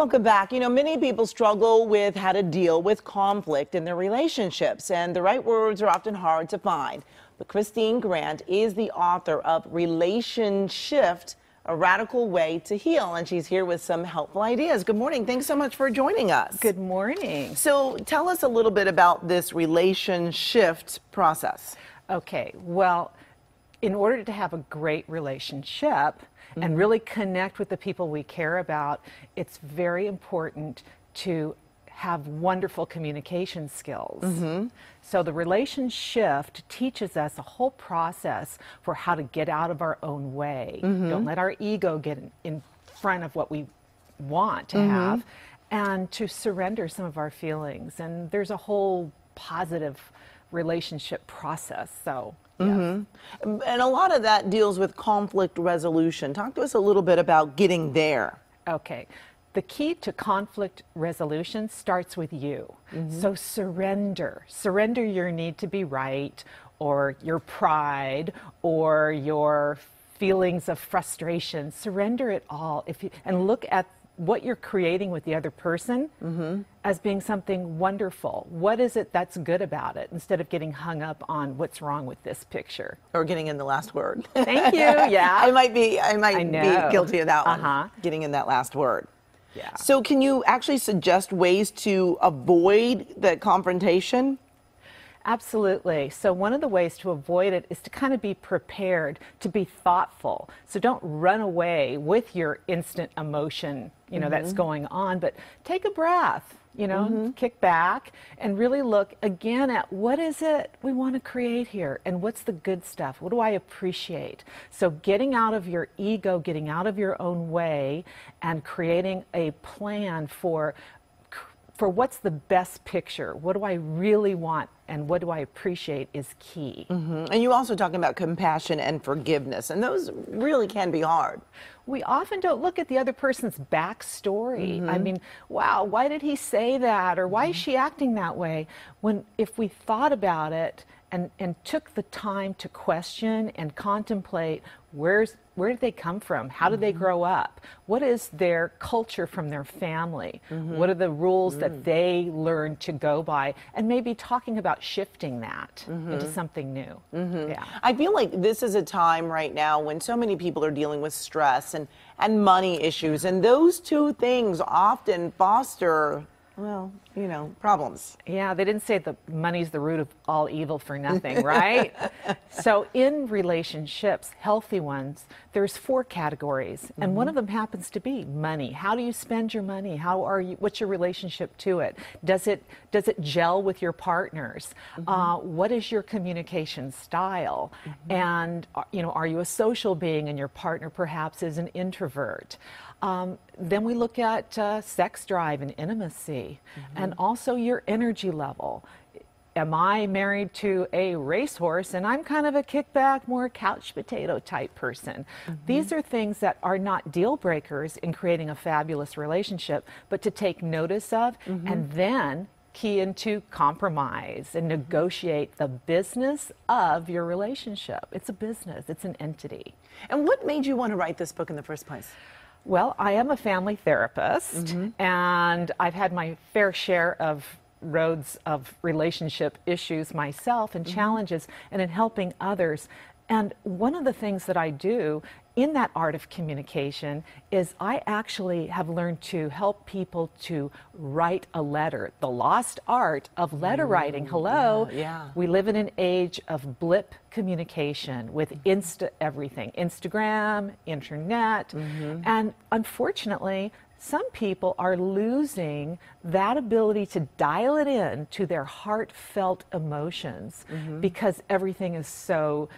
Welcome back. You know, many people struggle with how to deal with conflict in their relationships, and the right words are often hard to find. But Kristine Grant is the author of Relation Shift, A Radical Way to Heal, and she's here with some helpful ideas. Good morning. Thanks so much for joining us. Good morning. So tell us a little bit about this relation shift process. Okay, well, in order to have a great relationship and really connect with the people we care about, it's very important to have wonderful communication skills. So the relation shift teaches us a whole process for how to get out of our own way. Don't let our ego get in front of what we want to have, and to surrender some of our feelings. And there's a whole positive relationship process. So yes. And a lot of that deals with conflict resolution. Talk to us a little bit about getting there. Okay. The key to conflict resolution starts with you. So surrender. Surrender your need to be right, or your pride, or your feelings of frustration. Surrender it all. And look at what you're creating with the other person as being something wonderful. What is it that's good about it, instead of getting hung up on what's wrong with this picture. Or getting in the last word. Thank you. Yeah. I might be guilty of that one. Getting in that last word. Yeah. So can you actually suggest ways to avoid that confrontation? Absolutely. So one of the ways to avoid it is to kind of be prepared, to be thoughtful. So don't run away with your instant emotion, that's going on, but take a breath, kick back and really look again at what is it we want to create here, and what's the good stuff? What do I appreciate? So getting out of your ego, getting out of your own way, and creating a plan for what's the best picture. What do I really want and what do I appreciate is key. And you also talking about compassion and forgiveness, and those really can be hard. We often don't look at the other person's backstory. I mean, wow, why did he say that? Or why is she acting that way? If we thought about it and took the time to question and contemplate, where did they come from? How did they grow up? What is their culture from their family? What are the rules that they learned to go by? And maybe talking about shifting that into something new. Yeah. I feel like this is a time right now when so many people are dealing with stress and money issues, and those two things often foster, well, problems. Yeah, they didn't say the money's the root of all evil for nothing, right? So in relationships, healthy ones, there's 4 categories, and one of them happens to be money. How do you spend your money? What's your relationship to it? Does it gel with your partners? What is your communication style? And are you a social being and your partner perhaps is an introvert? Then we look at sex drive and intimacy, and also your energy level. Am I married to a racehorse and I'm kind of a kickback, more couch potato type person? These are things that are not deal breakers in creating a fabulous relationship, but to take notice of and then key into compromise and negotiate the business of your relationship. It's a business, it's an entity. And what made you want to write this book in the first place? Well, I am a family therapist, and I've had my fair share of roads of relationship issues myself and challenges, and in helping others. And one of the things that I do in that art of communication is I actually have learned to help people to write a letter, the lost art of letter writing. Hello. We live in an age of blip communication with everything, Instagram, internet, and unfortunately, some people are losing that ability to dial it in to their heartfelt emotions because everything is so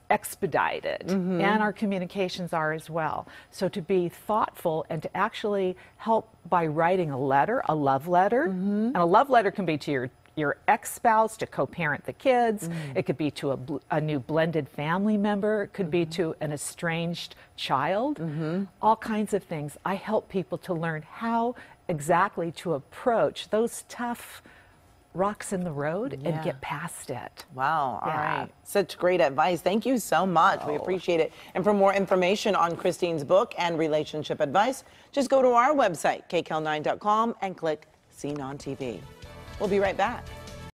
expedited, and our communications are as well. So to be thoughtful and to actually help by writing a letter, a love letter, and a love letter can be to your ex-spouse to co-parent the kids. It could be to a new blended family member. It could be to an estranged child. All kinds of things. I help people to learn how exactly to approach those tough rocks in the road Yeah. and get past it. Wow. All Yeah. right. Such great advice. Thank you so much. We appreciate it. And for more information on Kristine's book and relationship advice, just go to our website, kcal9.com, and click Seen on TV. We'll be right back.